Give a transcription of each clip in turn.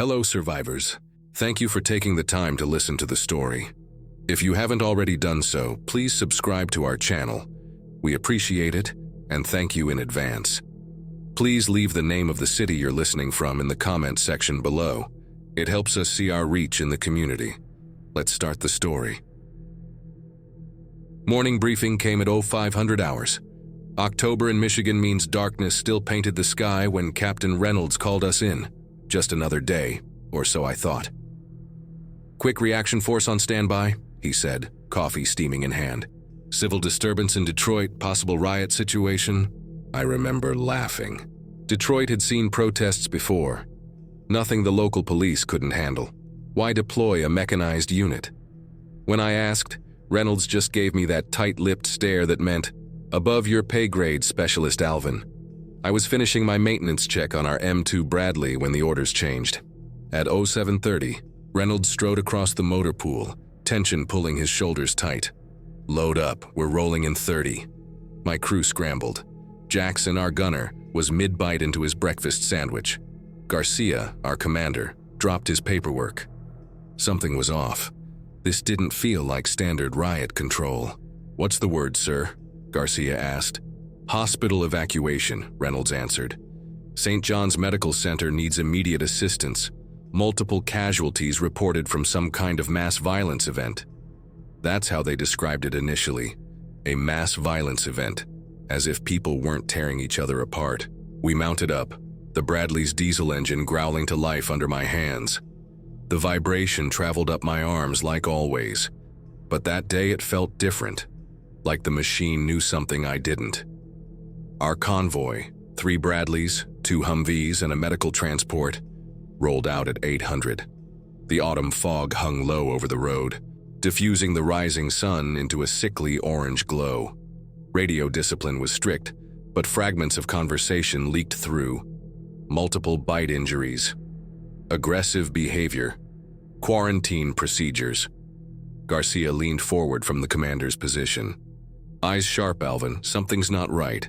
Hello, survivors. Thank you for taking the time to listen to the story. If you haven't already done so, please subscribe to our channel. We appreciate it, and thank you in advance. Please leave the name of the city you're listening from in the comments section below. It helps us see our reach in the community. Let's start the story. Morning briefing came at 0500 hours. October in Michigan means darkness still painted the sky when Captain Reynolds called us in. Just another day, or so I thought. Quick reaction force on standby, he said, coffee steaming in hand. Civil disturbance in Detroit, possible riot situation. I remember laughing. Detroit had seen protests before. Nothing the local police couldn't handle. Why deploy a mechanized unit? When I asked, Reynolds just gave me that tight-lipped stare that meant, above your pay grade, Specialist Alvin. I was finishing my maintenance check on our M2 Bradley when the orders changed. At 0730, Reynolds strode across the motor pool, tension pulling his shoulders tight. Load up, we're rolling in 30. My crew scrambled. Jackson, our gunner, was mid-bite into his breakfast sandwich. Garcia, our commander, dropped his paperwork. Something was off. This didn't feel like standard riot control. What's the word, sir? Garcia asked. Hospital evacuation, Reynolds answered. St. John's Medical Center needs immediate assistance. Multiple casualties reported from some kind of mass violence event. That's how they described it initially. A mass violence event, as if people weren't tearing each other apart. We mounted up, the Bradley's diesel engine growling to life under my hands. The vibration traveled up my arms like always, but that day it felt different, like the machine knew something I didn't. Our convoy, 3 Bradleys, 2 Humvees, and a medical transport, rolled out at 800. The autumn fog hung low over the road, diffusing the rising sun into a sickly orange glow. Radio discipline was strict, but fragments of conversation leaked through. Multiple bite injuries, aggressive behavior, quarantine procedures. Garcia leaned forward from the commander's position. Eyes sharp, Alvin, something's not right.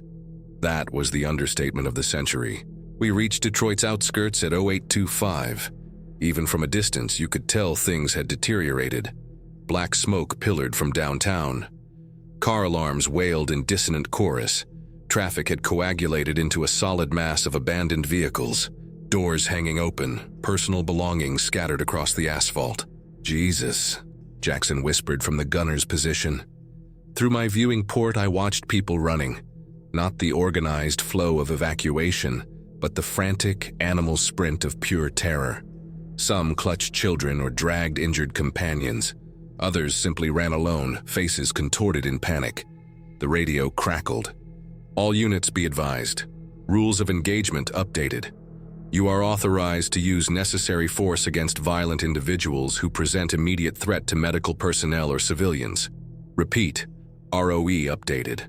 That was the understatement of the century. We reached Detroit's outskirts at 0825. Even from a distance, you could tell things had deteriorated. Black smoke pillared from downtown. Car alarms wailed in dissonant chorus. Traffic had coagulated into a solid mass of abandoned vehicles. Doors hanging open, personal belongings scattered across the asphalt. Jesus, Jackson whispered from the gunner's position. Through my viewing port, I watched people running. Not the organized flow of evacuation, but the frantic, animal sprint of pure terror. Some clutched children or dragged injured companions. Others simply ran alone, faces contorted in panic. The radio crackled. All units be advised. Rules of engagement updated. You are authorized to use necessary force against violent individuals who present immediate threat to medical personnel or civilians. Repeat, ROE updated.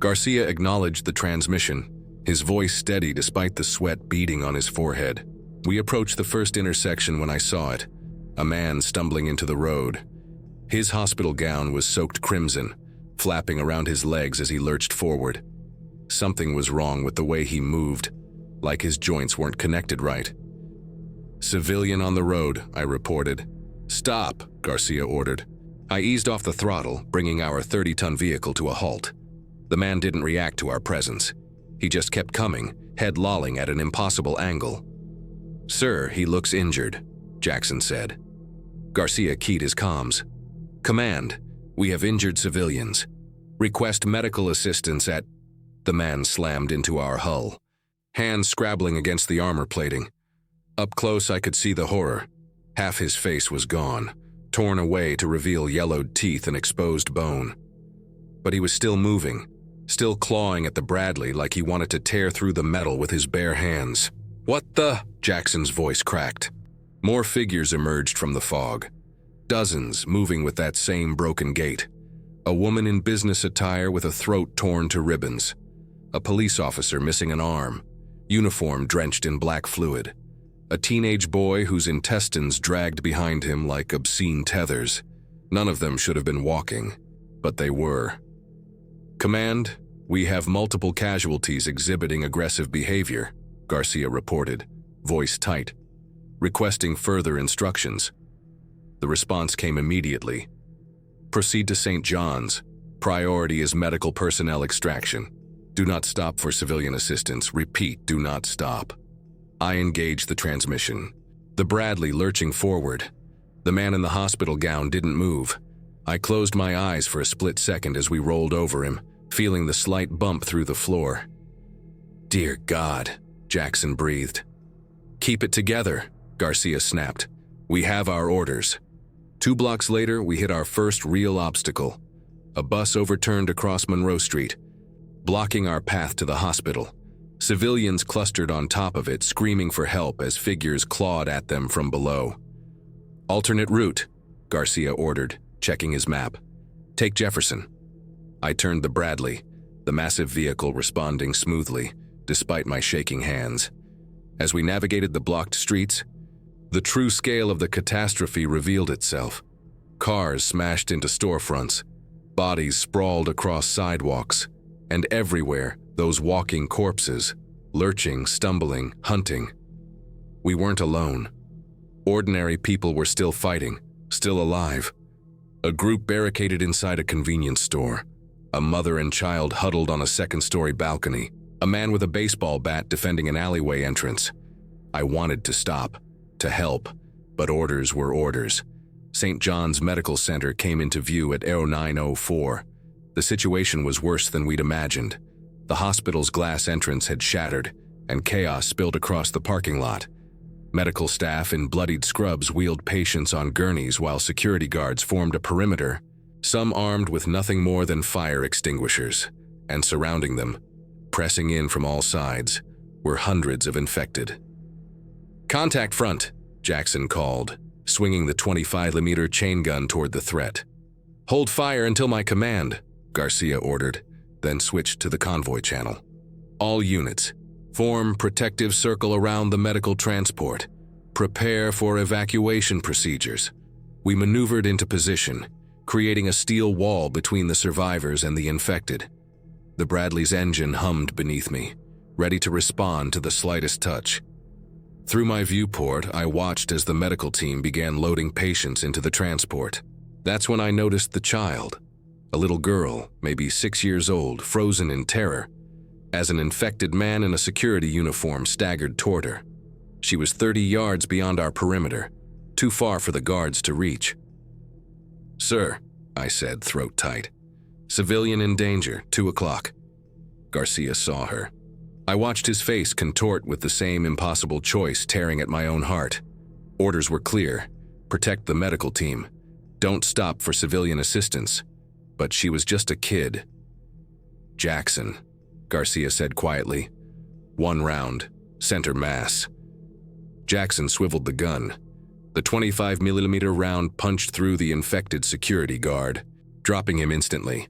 Garcia acknowledged the transmission, his voice steady despite the sweat beading on his forehead. We approached the first intersection when I saw it, a man stumbling into the road. His hospital gown was soaked crimson, flapping around his legs as he lurched forward. Something was wrong with the way he moved, like his joints weren't connected right. Civilian on the road, I reported. Stop, Garcia ordered. I eased off the throttle, bringing our 30-ton vehicle to a halt. The man didn't react to our presence. He just kept coming, head lolling at an impossible angle. Sir, he looks injured, Jackson said. Garcia keyed his comms. Command, we have injured civilians. Request medical assistance at... The man slammed into our hull, hands scrabbling against the armor plating. Up close, I could see the horror. Half his face was gone, torn away to reveal yellowed teeth and exposed bone. But he was still moving, still clawing at the Bradley like he wanted to tear through the metal with his bare hands. What the? Jackson's voice cracked. More figures emerged from the fog. Dozens moving with that same broken gait. A woman in business attire with a throat torn to ribbons. A police officer missing an arm, uniform drenched in black fluid. A teenage boy whose intestines dragged behind him like obscene tethers. None of them should have been walking, but they were. Command, we have multiple casualties exhibiting aggressive behavior, Garcia reported, voice tight. requesting further instructions. The response came immediately. Proceed to St. John's. Priority is medical personnel extraction. Do not stop for civilian assistance. Repeat, do not stop. I engaged the transmission. The Bradley lurching forward. The man in the hospital gown didn't move. I closed my eyes for a split second as we rolled over him, feeling the slight bump through the floor. Dear God, Jackson breathed. Keep it together, Garcia snapped. We have our orders. 2 blocks later, we hit our first real obstacle. A bus overturned across Monroe Street, blocking our path to the hospital. Civilians clustered on top of it, screaming for help as figures clawed at them from below. Alternate route, Garcia ordered, checking his map. Take Jefferson. I turned the Bradley, the massive vehicle responding smoothly, despite my shaking hands. As we navigated the blocked streets, the true scale of the catastrophe revealed itself. Cars smashed into storefronts, bodies sprawled across sidewalks, and everywhere, those walking corpses, lurching, stumbling, hunting. We weren't alone. Ordinary people were still fighting, still alive. A group barricaded inside a convenience store. A mother and child huddled on a second-story balcony. A man with a baseball bat defending an alleyway entrance. I wanted to stop, to help, but orders were orders. St. John's Medical Center came into view at 09:04. The situation was worse than we'd imagined. The hospital's glass entrance had shattered, and chaos spilled across the parking lot. Medical staff in bloodied scrubs wheeled patients on gurneys while security guards formed a perimeter, some armed with nothing more than fire extinguishers, and surrounding them, pressing in from all sides, were hundreds of infected. Contact front, Jackson called, swinging the 25mm chain gun toward the threat. Hold fire until my command, Garcia ordered, then switched to the convoy channel. All units, form protective circle around the medical transport. Prepare for evacuation procedures. We maneuvered into position, creating a steel wall between the survivors and the infected. The Bradley's engine hummed beneath me, ready to respond to the slightest touch. Through my viewport, I watched as the medical team began loading patients into the transport. That's when I noticed the child, a little girl, maybe 6 years old, frozen in terror, as an infected man in a security uniform staggered toward her. She was 30 yards beyond our perimeter, too far for the guards to reach. Sir, I said, throat tight. Civilian in danger, 2 o'clock. Garcia saw her. I watched his face contort with the same impossible choice tearing at my own heart. Orders were clear. Protect the medical team. Don't stop for civilian assistance. But she was just a kid. Jackson, Garcia said quietly. 1 round, center mass. Jackson swiveled the gun. The 25mm round punched through the infected security guard, dropping him instantly.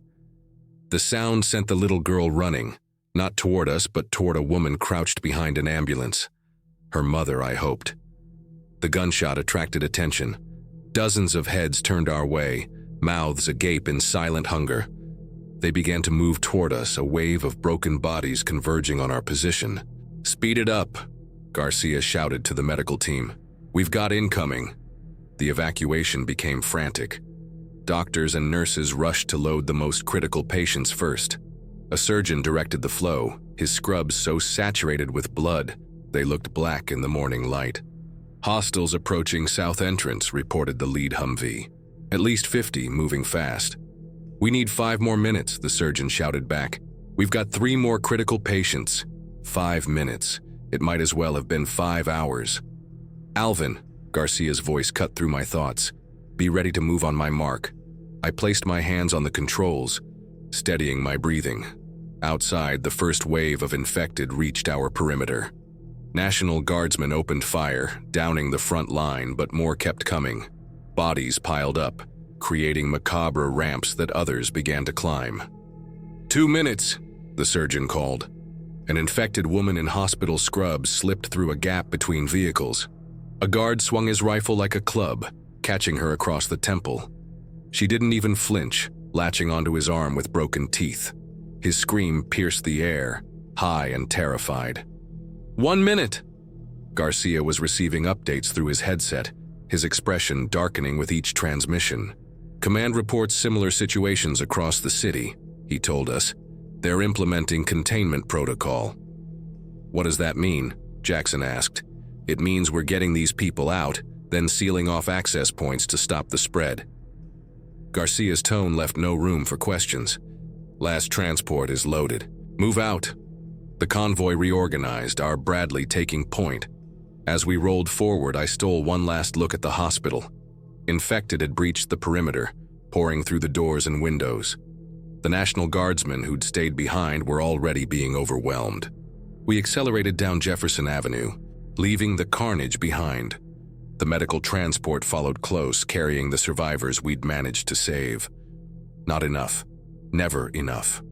The sound sent the little girl running, not toward us, but toward a woman crouched behind an ambulance. Her mother, I hoped. The gunshot attracted attention. Dozens of heads turned our way, mouths agape in silent hunger. They began to move toward us, a wave of broken bodies converging on our position. Speed it up, Garcia shouted to the medical team. We've got incoming. The evacuation became frantic. Doctors and nurses rushed to load the most critical patients first. A surgeon directed the flow, his scrubs so saturated with blood, they looked black in the morning light. Hostiles approaching south entrance, reported the lead Humvee. At least 50, moving fast. We need 5 more minutes, the surgeon shouted back. We've got 3 more critical patients. 5 minutes. It might as well have been 5 hours. Alvin, Garcia's voice cut through my thoughts. Be ready to move on my mark. I placed my hands on the controls, steadying my breathing. Outside, the first wave of infected reached our perimeter. National Guardsmen opened fire, downing the front line, but more kept coming. Bodies piled up, creating macabre ramps that others began to climb. 2 minutes, the surgeon called. An infected woman in hospital scrubs slipped through a gap between vehicles. A guard swung his rifle like a club, catching her across the temple. She didn't even flinch, latching onto his arm with broken teeth. His scream pierced the air, high and terrified. 1 minute! Garcia was receiving updates through his headset, his expression darkening with each transmission. Command reports similar situations across the city, he told us. They're implementing containment protocol. What does that mean? Jackson asked. It means we're getting these people out, then sealing off access points to stop the spread. Garcia's tone left no room for questions. Last transport is loaded. Move out. The convoy reorganized, our Bradley taking point. As we rolled forward, I stole one last look at the hospital. Infected had breached the perimeter, pouring through the doors and windows. The National Guardsmen who'd stayed behind were already being overwhelmed. We accelerated down Jefferson Avenue, leaving the carnage behind. The medical transport followed close, carrying the survivors we'd managed to save. Not enough. Never enough.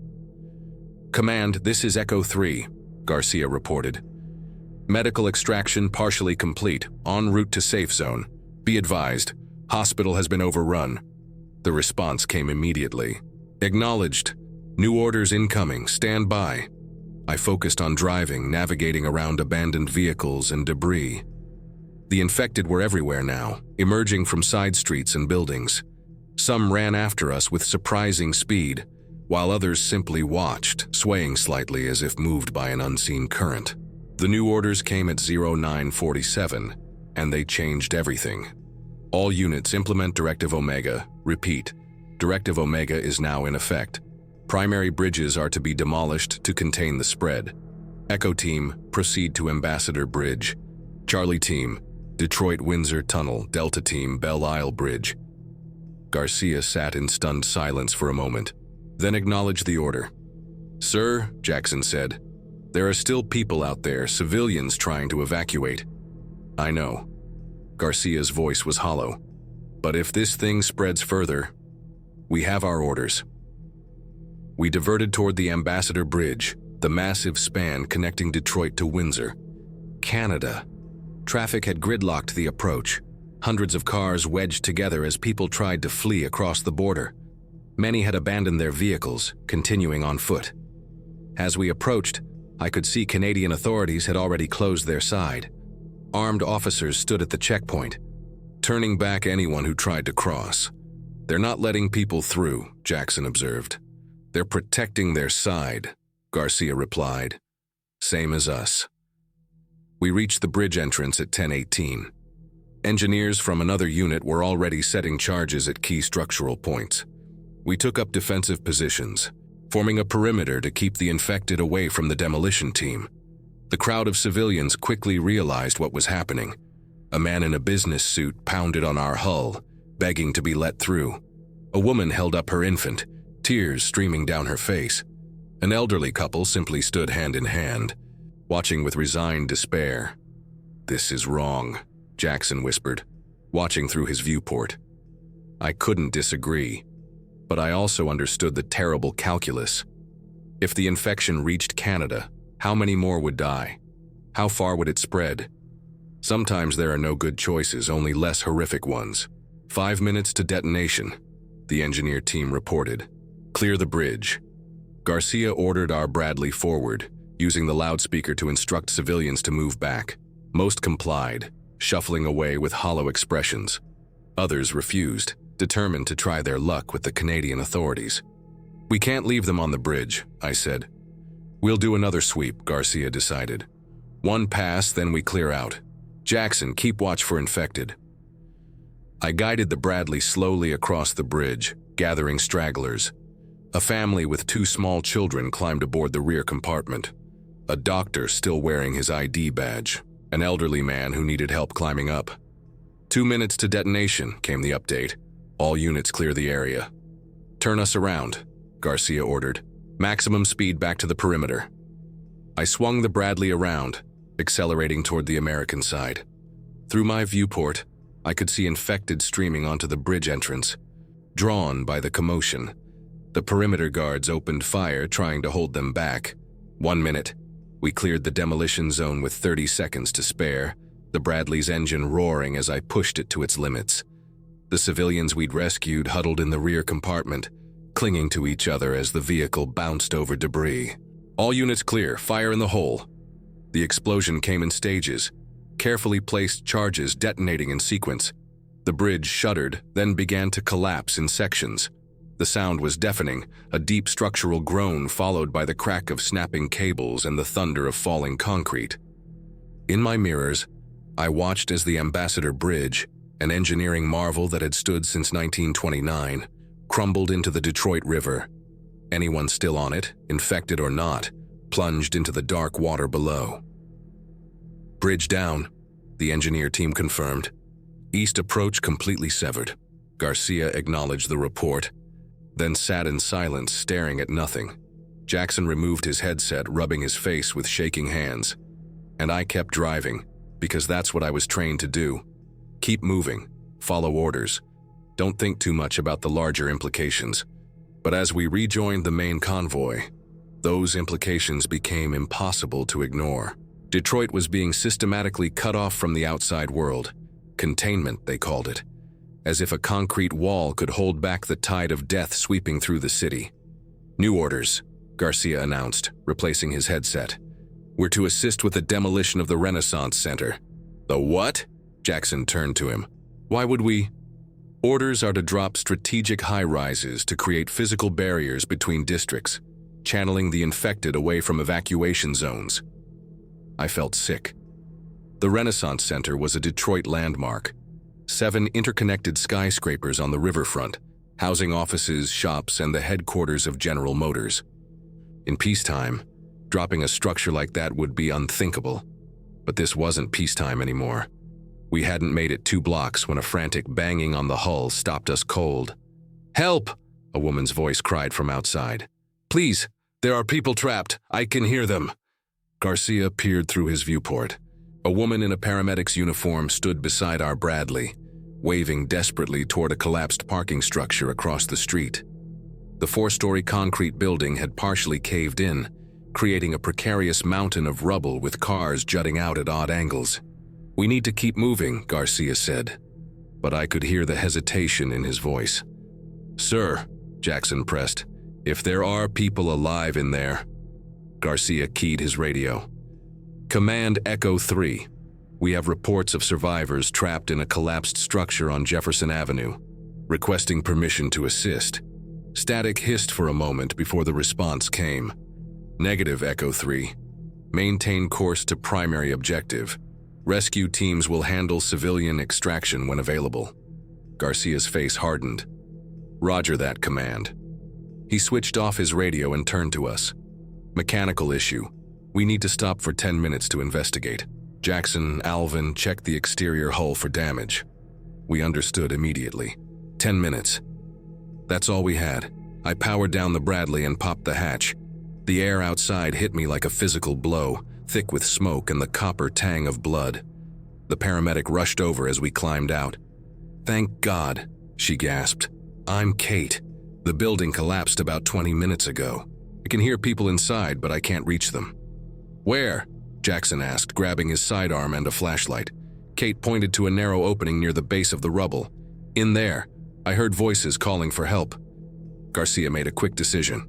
Command, this is Echo 3, Garcia reported. Medical extraction partially complete, en route to safe zone. Be advised, hospital has been overrun. The response came immediately. Acknowledged. New orders incoming, stand by. I focused on driving, navigating around abandoned vehicles and debris. The infected were everywhere now, emerging from side streets and buildings. Some ran after us with surprising speed, while others simply watched, swaying slightly as if moved by an unseen current. The new orders came at 0947, and they changed everything. All units implement Directive Omega. Repeat, Directive Omega is now in effect. Primary bridges are to be demolished to contain the spread. Echo Team, proceed to Ambassador Bridge. Charlie Team, Detroit-Windsor Tunnel. Delta Team, Belle Isle Bridge. Garcia sat in stunned silence for a moment, then acknowledged the order. Sir, Jackson said, there are still people out there, civilians trying to evacuate. I know. Garcia's voice was hollow. But if this thing spreads further, we have our orders. We diverted toward the Ambassador Bridge, the massive span connecting Detroit to Windsor. Canada. Traffic had gridlocked the approach. Hundreds of cars wedged together as people tried to flee across the border. Many had abandoned their vehicles, continuing on foot. As we approached, I could see Canadian authorities had already closed their side. Armed officers stood at the checkpoint, turning back anyone who tried to cross. They're not letting people through, Jackson observed. They're protecting their side, Garcia replied. Same as us. We reached the bridge entrance at 10:18. Engineers from another unit were already setting charges at key structural points. We took up defensive positions, forming a perimeter to keep the infected away from the demolition team. The crowd of civilians quickly realized what was happening. A man in a business suit pounded on our hull, begging to be let through. A woman held up her infant, tears streaming down her face. An elderly couple simply stood hand in hand, watching with resigned despair. This is wrong, Jackson whispered, watching through his viewport. I couldn't disagree, but I also understood the terrible calculus. If the infection reached Canada, how many more would die? How far would it spread? Sometimes there are no good choices, only less horrific ones. 5 minutes to detonation, the engineer team reported. Clear the bridge. Garcia ordered our Bradley forward, using the loudspeaker to instruct civilians to move back. Most complied, shuffling away with hollow expressions. Others refused, determined to try their luck with the Canadian authorities. We can't leave them on the bridge, I said. We'll do another sweep, Garcia decided. One pass, then we clear out. Jackson, keep watch for infected. I guided the Bradley slowly across the bridge, gathering stragglers. A family with 2 small children climbed aboard the rear compartment. A doctor still wearing his ID badge. An elderly man who needed help climbing up. 2 minutes to detonation, came the update. All units clear the area. Turn us around, Garcia ordered. Maximum speed back to the perimeter. I swung the Bradley around, accelerating toward the American side. Through my viewport, I could see infected streaming onto the bridge entrance. Drawn by the commotion, the perimeter guards opened fire, trying to hold them back. 1 minute. We cleared the demolition zone with 30 seconds to spare, the Bradley's engine roaring as I pushed it to its limits. The civilians we'd rescued huddled in the rear compartment, clinging to each other as the vehicle bounced over debris. All units clear, fire in the hole. The explosion came in stages, carefully placed charges detonating in sequence. The bridge shuddered, then began to collapse in sections. The sound was deafening, a deep structural groan followed by the crack of snapping cables and the thunder of falling concrete. In my mirrors, I watched as the Ambassador Bridge, an engineering marvel that had stood since 1929, crumbled into the Detroit River. Anyone still on it, infected or not, plunged into the dark water below. Bridge down, the engineer team confirmed. East approach completely severed. Garcia acknowledged the report, then sat in silence, staring at nothing. Jackson removed his headset, rubbing his face with shaking hands. And I kept driving, because that's what I was trained to do. Keep moving, follow orders. Don't think too much about the larger implications. But as we rejoined the main convoy, those implications became impossible to ignore. Detroit was being systematically cut off from the outside world. Containment, they called it. As if a concrete wall could hold back the tide of death sweeping through the city. New orders, Garcia announced, replacing his headset. We're to assist with the demolition of the Renaissance Center. The what? Jackson turned to him. Why would we? Orders are to drop strategic high-rises to create physical barriers between districts, channeling the infected away from evacuation zones. I felt sick. The Renaissance Center was a Detroit landmark. 7 interconnected skyscrapers on the riverfront, housing offices, shops, and the headquarters of General Motors. In peacetime, dropping a structure like that would be unthinkable. But this wasn't peacetime anymore. We hadn't made it 2 blocks when a frantic banging on the hull stopped us cold. "Help!" a woman's voice cried from outside. "Please, there are people trapped. I can hear them." Garcia peered through his viewport. A woman in a paramedic's uniform stood beside our Bradley, waving desperately toward a collapsed parking structure across the street. The 4-story concrete building had partially caved in, creating a precarious mountain of rubble with cars jutting out at odd angles. "We need to keep moving," Garcia said, but I could hear the hesitation in his voice. "Sir," Jackson pressed, "if there are people alive in there." Garcia keyed his radio. "Command Echo 3. We have reports of survivors trapped in a collapsed structure on Jefferson Avenue, requesting permission to assist." Static hissed for a moment before the response came. "Negative, Echo 3. Maintain course to primary objective. Rescue teams will handle civilian extraction when available." Garcia's face hardened. "Roger that, Command." He switched off his radio and turned to us. "Mechanical issue. We need to stop for 10 minutes to investigate." Jackson, Alvin checked the exterior hull for damage. We understood immediately. 10 minutes. That's all we had. I powered down the Bradley and popped the hatch. The air outside hit me like a physical blow, thick with smoke and the copper tang of blood. The paramedic rushed over as we climbed out. "Thank God," she gasped. "I'm Kate. The building collapsed about 20 minutes ago. I can hear people inside, but I can't reach them." "Where?" Jackson asked, grabbing his sidearm and a flashlight. Kate pointed to a narrow opening near the base of the rubble. "In there. I heard voices calling for help." Garcia made a quick decision.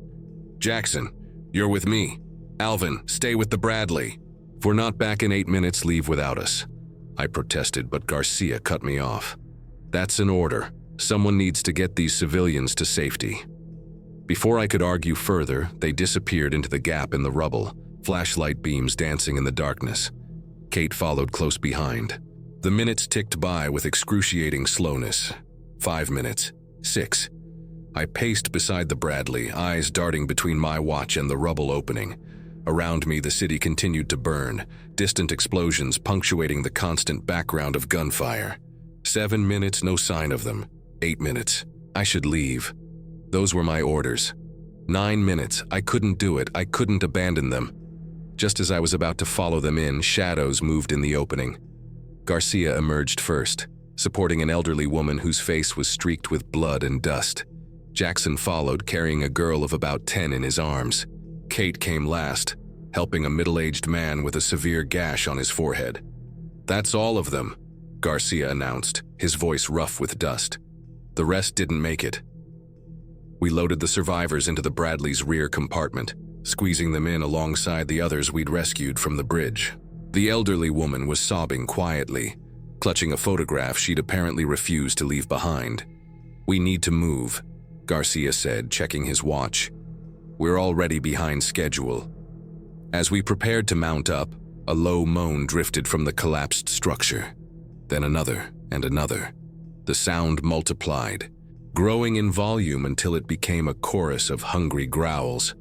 "Jackson, you're with me. Alvin, stay with the Bradley. If we're not back in 8 minutes, leave without us." I protested, but Garcia cut me off. "That's an order. Someone needs to get these civilians to safety." Before I could argue further, they disappeared into the gap in the rubble, flashlight beams dancing in the darkness. Kate followed close behind. The minutes ticked by with excruciating slowness. 5 minutes. 6. I paced beside the Bradley, eyes darting between my watch and the rubble opening. Around me, the city continued to burn, distant explosions punctuating the constant background of gunfire. 7 minutes, no sign of them. 8 minutes. I should leave. Those were my orders. 9 minutes. I couldn't do it. I couldn't abandon them. Just as I was about to follow them in, shadows moved in the opening. Garcia emerged first, supporting an elderly woman whose face was streaked with blood and dust. Jackson followed, carrying a girl of about 10 in his arms. Kate came last, helping a middle-aged man with a severe gash on his forehead. "That's all of them," Garcia announced, his voice rough with dust. "The rest didn't make it." We loaded the survivors into the Bradley's rear compartment, squeezing them in alongside the others we'd rescued from the bridge. The elderly woman was sobbing quietly, clutching a photograph she'd apparently refused to leave behind. "We need to move," Garcia said, checking his watch. "We're already behind schedule." As we prepared to mount up, a low moan drifted from the collapsed structure. Then another and another. The sound multiplied, growing in volume until it became a chorus of hungry growls.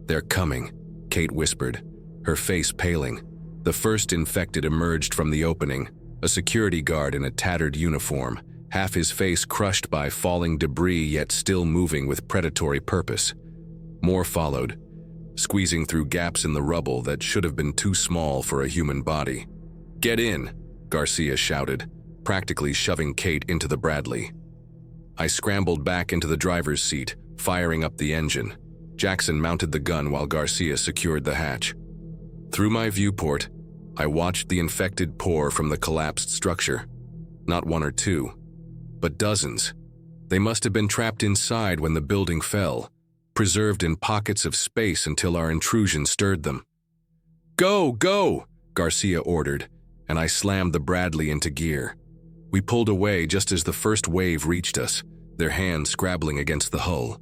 "They're coming," Kate whispered, her face paling. The first infected emerged from the opening, a security guard in a tattered uniform, half his face crushed by falling debris yet still moving with predatory purpose. More followed, squeezing through gaps in the rubble that should have been too small for a human body. "Get in," Garcia shouted, practically shoving Kate into the Bradley. I scrambled back into the driver's seat, firing up the engine. Jackson mounted the gun while Garcia secured the hatch. Through my viewport, I watched the infected pour from the collapsed structure. Not one or two, but dozens. They must have been trapped inside when the building fell, preserved in pockets of space until our intrusion stirred them. "Go, go!" Garcia ordered, and I slammed the Bradley into gear. We pulled away just as the first wave reached us, their hands scrabbling against the hull.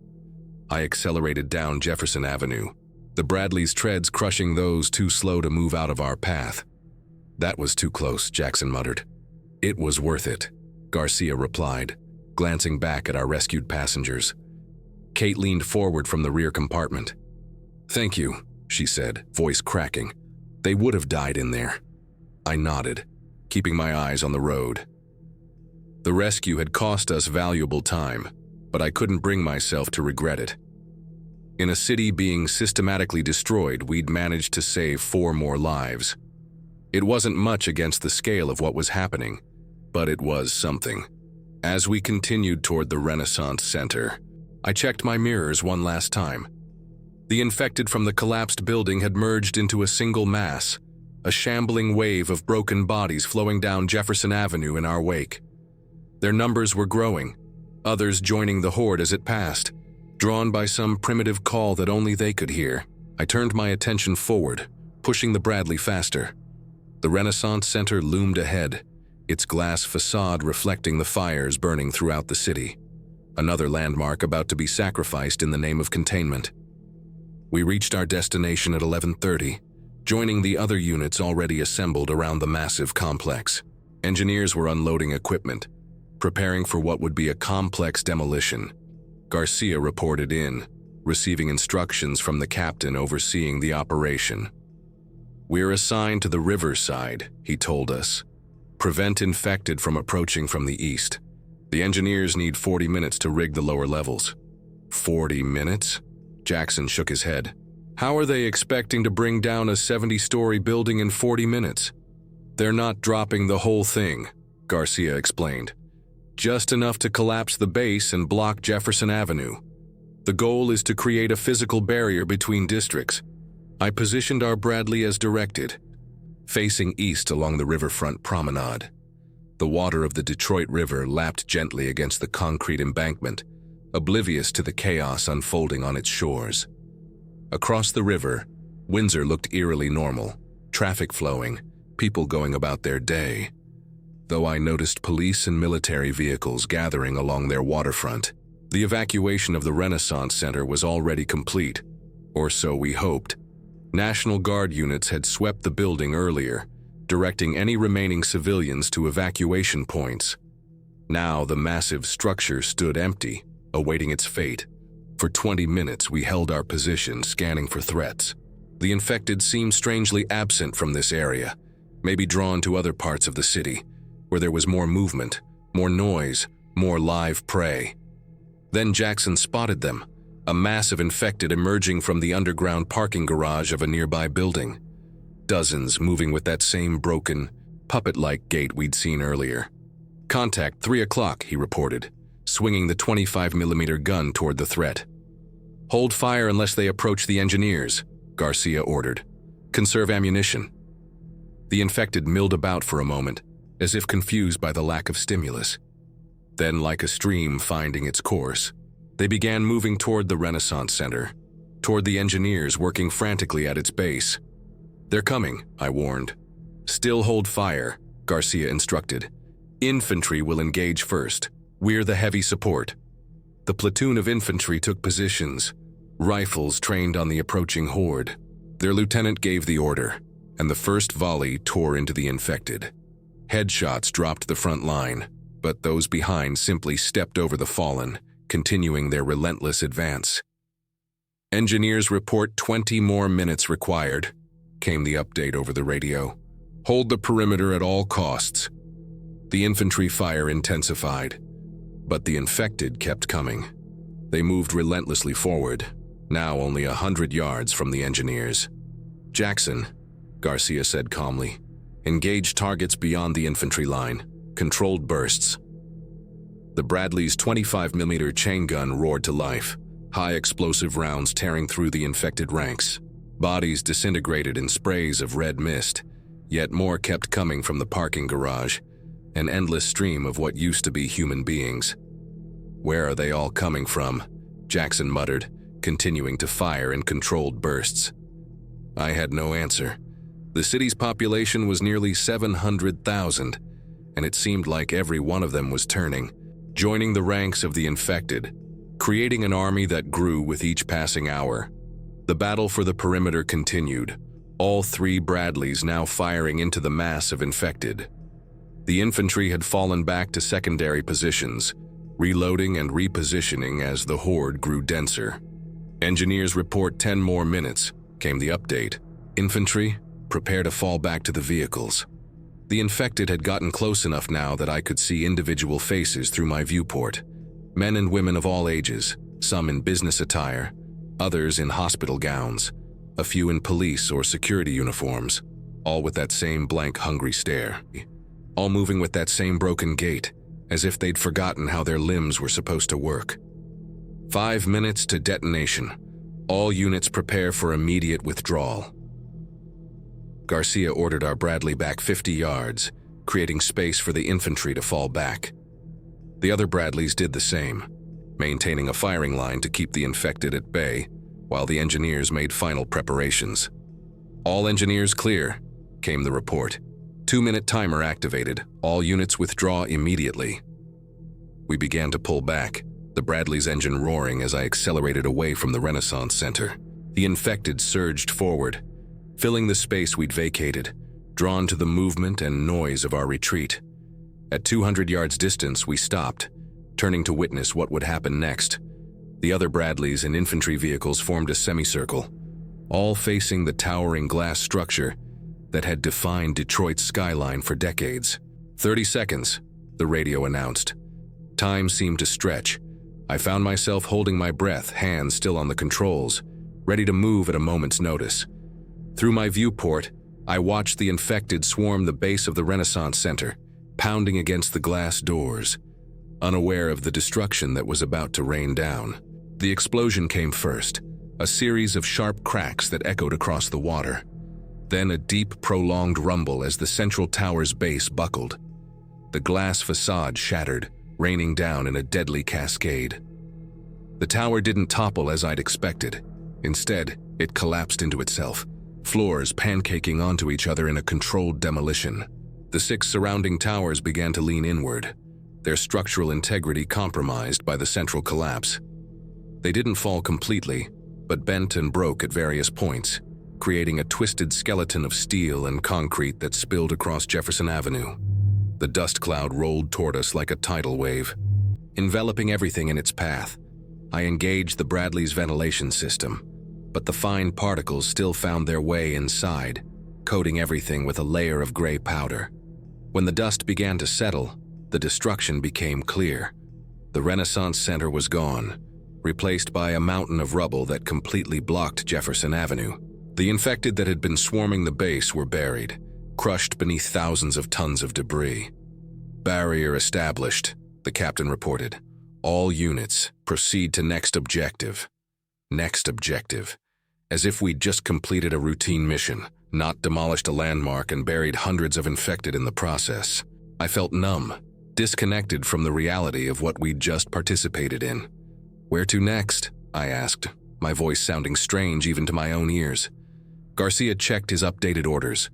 I accelerated down Jefferson Avenue, the Bradley's treads crushing those too slow to move out of our path. "That was too close," Jackson muttered. "It was worth it," Garcia replied, glancing back at our rescued passengers. Kate leaned forward from the rear compartment. "Thank you," she said, voice cracking. "They would have died in there." I nodded, keeping my eyes on the road. The rescue had cost us valuable time, but I couldn't bring myself to regret it. In a city being systematically destroyed, we'd managed to save 4 more lives. It wasn't much against the scale of what was happening, but it was something. As we continued toward the Renaissance Center, I checked my mirrors one last time. The infected from the collapsed building had merged into a single mass, a shambling wave of broken bodies flowing down Jefferson Avenue in our wake. Their numbers were growing, others joining the horde as it passed. Drawn by some primitive call that only they could hear, I turned my attention forward, pushing the Bradley faster. The Renaissance Center loomed ahead, its glass facade reflecting the fires burning throughout the city. Another landmark about to be sacrificed in the name of containment. We reached our destination at 11:30, joining the other units already assembled around the massive complex. Engineers were unloading equipment, preparing for what would be a complex demolition. Garcia reported in, receiving instructions from the captain overseeing the operation. "We're assigned to the riverside," he told us. "Prevent infected from approaching from the east. The engineers need 40 minutes to rig the lower levels." 40 minutes? Jackson shook his head. "How are they expecting to bring down a 70-story building in 40 minutes? "They're not dropping the whole thing," Garcia explained. "Just enough to collapse the base and block Jefferson Avenue. The goal is to create a physical barrier between districts." I positioned our Bradley as directed, facing east along the riverfront promenade. The water of the Detroit River lapped gently against the concrete embankment, oblivious to the chaos unfolding on its shores. Across the river, Windsor looked eerily normal, traffic flowing, people going about their day. Though I noticed police and military vehicles gathering along their waterfront. The evacuation of the Renaissance Center was already complete, or so we hoped. National Guard units had swept the building earlier, directing any remaining civilians to evacuation points. Now the massive structure stood empty, awaiting its fate. For 20 minutes we held our position, scanning for threats. The infected seemed strangely absent from this area, maybe drawn to other parts of the city, where there was more movement, more noise, more live prey. Then Jackson spotted them, a mass of infected emerging from the underground parking garage of a nearby building. Dozens moving with that same broken, puppet-like gait we'd seen earlier. "Contact 3 o'clock, he reported, swinging the 25mm gun toward the threat. "Hold fire unless they approach the engineers," Garcia ordered. "Conserve ammunition." The infected milled about for a moment, as if confused by the lack of stimulus. Then, like a stream finding its course, they began moving toward the Renaissance Center, toward the engineers working frantically at its base. "They're coming," I warned. Still hold fire, Garcia instructed. Infantry will engage first. We're the heavy support. The platoon of infantry took positions, rifles trained on the approaching horde. Their lieutenant gave the order, and the first volley tore into the infected. Headshots dropped the front line, but those behind simply stepped over the fallen, continuing their relentless advance. Engineers report 20 more minutes required, came the update over the radio. Hold the perimeter at all costs. The infantry fire intensified, but the infected kept coming. They moved relentlessly forward, now only 100 yards from the engineers. Jackson, Garcia said calmly, engage targets beyond the infantry line, controlled bursts. The Bradley's 25mm chain gun roared to life, high explosive rounds tearing through the infected ranks. Bodies disintegrated in sprays of red mist, yet more kept coming from the parking garage, an endless stream of what used to be human beings. Where are they all coming from? Jackson muttered, continuing to fire in controlled bursts. I had no answer. The city's population was nearly 700,000, and it seemed like every one of them was turning, joining the ranks of the infected, creating an army that grew with each passing hour. The battle for the perimeter continued, all three Bradleys now firing into the mass of infected. The infantry had fallen back to secondary positions, reloading and repositioning as the horde grew denser. Engineers report 10 more minutes, came the update. Infantry, prepare to fall back to the vehicles. The infected had gotten close enough now that I could see individual faces through my viewport. Men and women of all ages, some in business attire, others in hospital gowns, a few in police or security uniforms, all with that same blank, hungry stare. All moving with that same broken gait, as if they'd forgotten how their limbs were supposed to work. 5 minutes to detonation. All units prepare for immediate withdrawal. Garcia ordered our Bradley back 50 yards, creating space for the infantry to fall back. The other Bradleys did the same, maintaining a firing line to keep the infected at bay, while the engineers made final preparations. All engineers clear, came the report. 2-minute timer activated. All units withdraw immediately. We began to pull back, the Bradley's engine roaring as I accelerated away from the Renaissance Center. The infected surged forward, filling the space we'd vacated, drawn to the movement and noise of our retreat. At 200 yards distance, we stopped, turning to witness what would happen next. The other Bradleys and infantry vehicles formed a semicircle, all facing the towering glass structure that had defined Detroit's skyline for decades. 30 seconds, the radio announced. Time seemed to stretch. I found myself holding my breath, hands still on the controls, ready to move at a moment's notice. Through my viewport, I watched the infected swarm the base of the Renaissance Center, pounding against the glass doors, unaware of the destruction that was about to rain down. The explosion came first, a series of sharp cracks that echoed across the water. Then a deep, prolonged rumble as the central tower's base buckled. The glass facade shattered, raining down in a deadly cascade. The tower didn't topple as I'd expected. Instead, it collapsed into itself, floors pancaking onto each other in a controlled demolition. The 6 surrounding towers began to lean inward, their structural integrity compromised by the central collapse. They didn't fall completely, but bent and broke at various points, creating a twisted skeleton of steel and concrete that spilled across Jefferson Avenue. The dust cloud rolled toward us like a tidal wave, enveloping everything in its path. I engaged the Bradley's ventilation system, but the fine particles still found their way inside, coating everything with a layer of gray powder. When the dust began to settle, the destruction became clear. The Renaissance Center was gone, replaced by a mountain of rubble that completely blocked Jefferson Avenue. The infected that had been swarming the base were buried, crushed beneath thousands of tons of debris. Barrier established, the captain reported. All units, proceed to next objective. Next objective. As if we'd just completed a routine mission, not demolished a landmark and buried hundreds of infected in the process. I felt numb, disconnected from the reality of what we'd just participated in. Where to next? I asked, my voice sounding strange even to my own ears. Garcia checked his updated orders.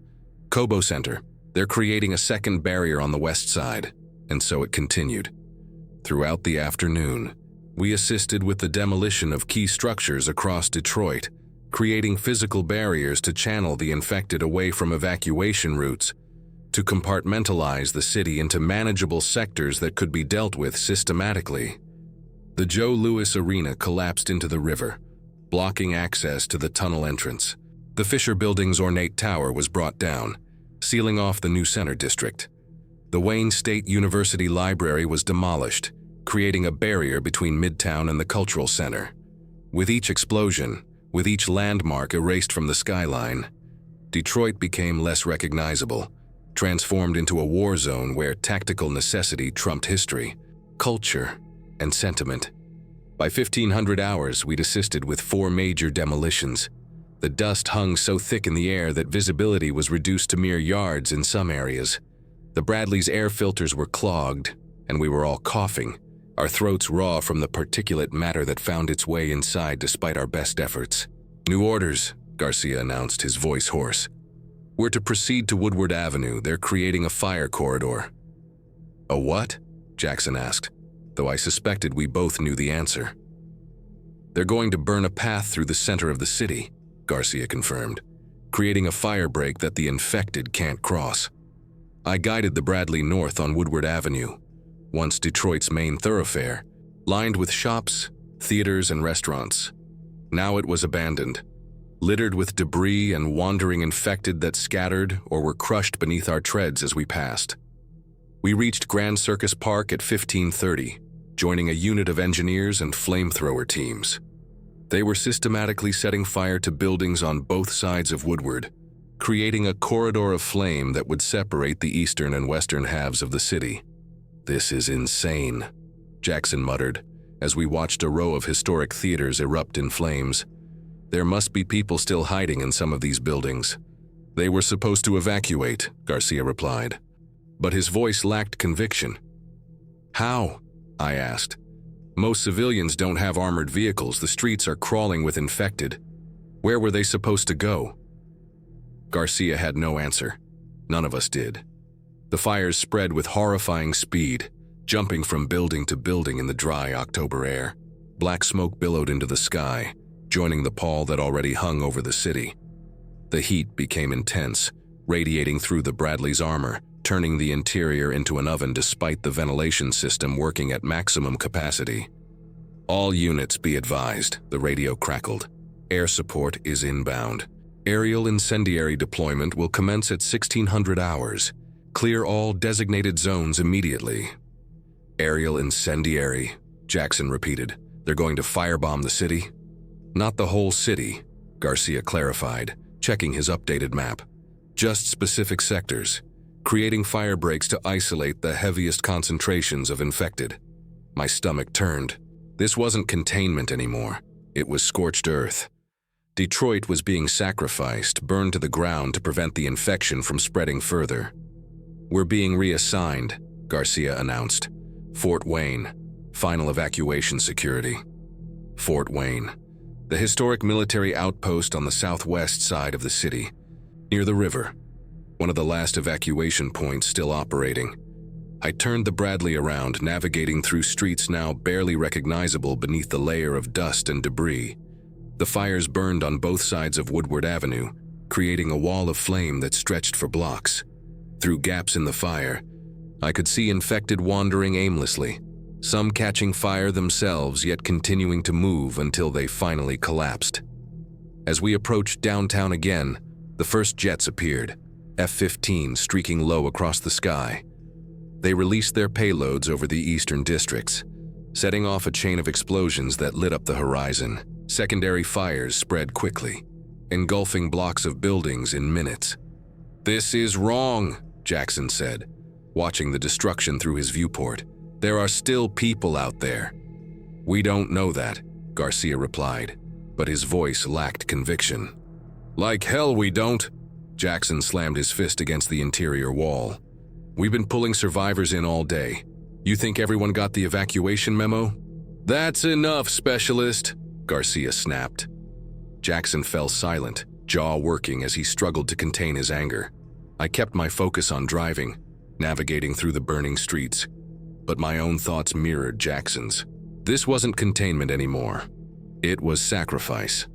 Kobo Center. They're creating a second barrier on the west side. And so it continued. Throughout the afternoon, we assisted with the demolition of key structures across Detroit, creating physical barriers to channel the infected away from evacuation routes, to compartmentalize the city into manageable sectors that could be dealt with systematically. The Joe Louis Arena collapsed into the river, blocking access to the tunnel entrance. The Fisher Building's ornate tower was brought down, sealing off the new center district. The Wayne State University Library was demolished, creating a barrier between Midtown and the Cultural Center. With each explosion, with each landmark erased from the skyline, Detroit became less recognizable, transformed into a war zone where tactical necessity trumped history, culture, and sentiment. By 1500 hours, we'd assisted with 4 major demolitions. The dust hung so thick in the air that visibility was reduced to mere yards in some areas. The Bradley's air filters were clogged, and we were all coughing, our throats raw from the particulate matter that found its way inside despite our best efforts. "New orders," Garcia announced, his voice hoarse. "We're to proceed to Woodward Avenue. They're creating a fire corridor." "A what?" Jackson asked, though I suspected we both knew the answer. "They're going to burn a path through the center of the city," Garcia confirmed, "creating a fire break that the infected can't cross." I guided the Bradley north on Woodward Avenue, once Detroit's main thoroughfare, lined with shops, theaters, and restaurants. Now it was abandoned, littered with debris and wandering infected that scattered or were crushed beneath our treads as we passed. We reached Grand Circus Park at 15:30, joining a unit of engineers and flamethrower teams. They were systematically setting fire to buildings on both sides of Woodward, creating a corridor of flame that would separate the eastern and western halves of the city. "This is insane," Jackson muttered, as we watched a row of historic theaters erupt in flames. "There must be people still hiding in some of these buildings." "They were supposed to evacuate," Garcia replied, but his voice lacked conviction. "How?" I asked. "Most civilians don't have armored vehicles. The streets are crawling with infected. Where were they supposed to go?" Garcia had no answer. None of us did. The fires spread with horrifying speed, jumping from building to building in the dry October air. Black smoke billowed into the sky, joining the pall that already hung over the city. The heat became intense, radiating through the Bradley's armor, turning the interior into an oven despite the ventilation system working at maximum capacity. "All units be advised," the radio crackled. "Air support is inbound. Aerial incendiary deployment will commence at 1600 hours. Clear all designated zones immediately." "Aerial incendiary," Jackson repeated. "They're going to firebomb the city?" "Not the whole city," Garcia clarified, checking his updated map. "Just specific sectors, creating fire breaks to isolate the heaviest concentrations of infected." My stomach turned. This wasn't containment anymore. It was scorched earth. Detroit was being sacrificed, burned to the ground to prevent the infection from spreading further. "We're being reassigned," Garcia announced. "Fort Wayne, final evacuation security." Fort Wayne, the historic military outpost on the southwest side of the city, near the river, one of the last evacuation points still operating. I turned the Bradley around, navigating through streets now barely recognizable beneath the layer of dust and debris. The fires burned on both sides of Woodward Avenue, creating a wall of flame that stretched for blocks. Through gaps in the fire, I could see infected wandering aimlessly, some catching fire themselves yet continuing to move until they finally collapsed. As we approached downtown again, the first jets appeared, F-15 streaking low across the sky. They released their payloads over the eastern districts, setting off a chain of explosions that lit up the horizon. Secondary fires spread quickly, engulfing blocks of buildings in minutes. "This is wrong," Jackson said, watching the destruction through his viewport. "There are still people out there." "We don't know that," Garcia replied, but his voice lacked conviction. "Like hell we don't," Jackson slammed his fist against the interior wall. "We've been pulling survivors in all day. You think everyone got the evacuation memo?" "That's enough, specialist," Garcia snapped. Jackson fell silent, jaw working as he struggled to contain his anger. I kept my focus on driving, navigating through the burning streets, but my own thoughts mirrored Jackson's. This wasn't containment anymore. It was sacrifice.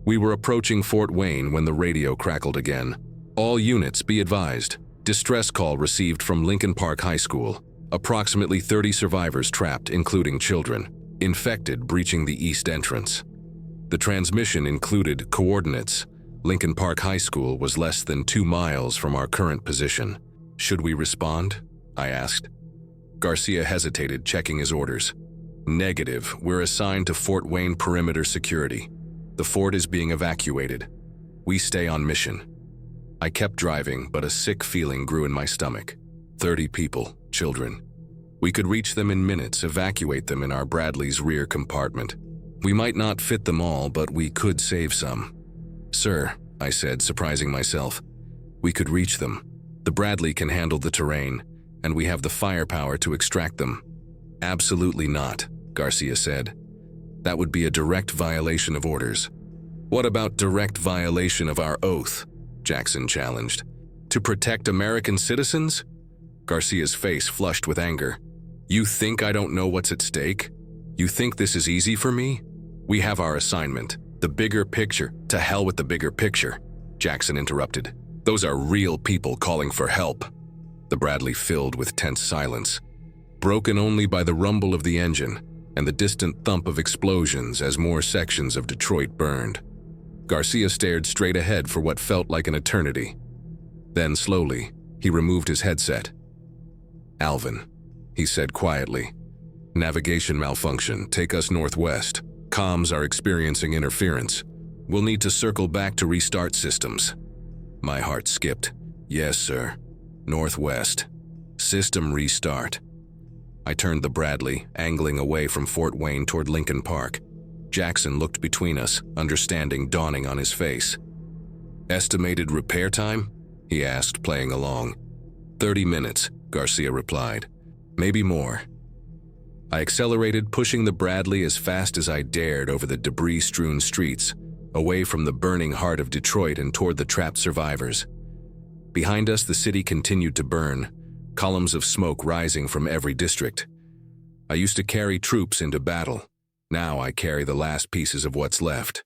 We were approaching Fort Wayne when the radio crackled again. All units be advised. Distress call received from Lincoln Park High School. Approximately 30 survivors trapped, including children. Infected breaching the east entrance. The transmission included coordinates. Lincoln Park High School was less than 2 miles from our current position. Should we respond? I asked. Garcia hesitated, checking his orders. Negative. We're assigned to Fort Wayne perimeter security. The fort is being evacuated. We stay on mission. I kept driving, but a sick feeling grew in my stomach. 30 people, children. We could reach them in minutes, evacuate them in our Bradley's rear compartment. We might not fit them all, but we could save some. Sir, I said, surprising myself, we could reach them. The Bradley can handle the terrain, and we have the firepower to extract them. Absolutely not, Garcia said. That would be a direct violation of orders. What about direct violation of our oath? Jackson challenged. To protect American citizens? Garcia's face flushed with anger. You think I don't know what's at stake? You think this is easy for me? We have our assignment. The bigger picture. To hell with the bigger picture, Jackson interrupted. Those are real people calling for help. The Bradley filled with tense silence, broken only by the rumble of the engine and the distant thump of explosions as more sections of Detroit burned. Garcia stared straight ahead for what felt like an eternity. Then, slowly, he removed his headset. Alvin, he said quietly. Navigation malfunction. Take us northwest. Comms are experiencing interference. We'll need to circle back to restart systems. My heart skipped. Yes, sir. Northwest. System restart. I turned the Bradley, angling away from Fort Wayne toward Lincoln Park. Jackson looked between us, understanding dawning on his face. Estimated repair time? He asked, playing along. 30 minutes, Garcia replied. Maybe more. I accelerated, pushing the Bradley as fast as I dared over the debris-strewn streets, away from the burning heart of Detroit and toward the trapped survivors. Behind us, the city continued to burn, columns of smoke rising from every district. I used to carry troops into battle. Now I carry the last pieces of what's left.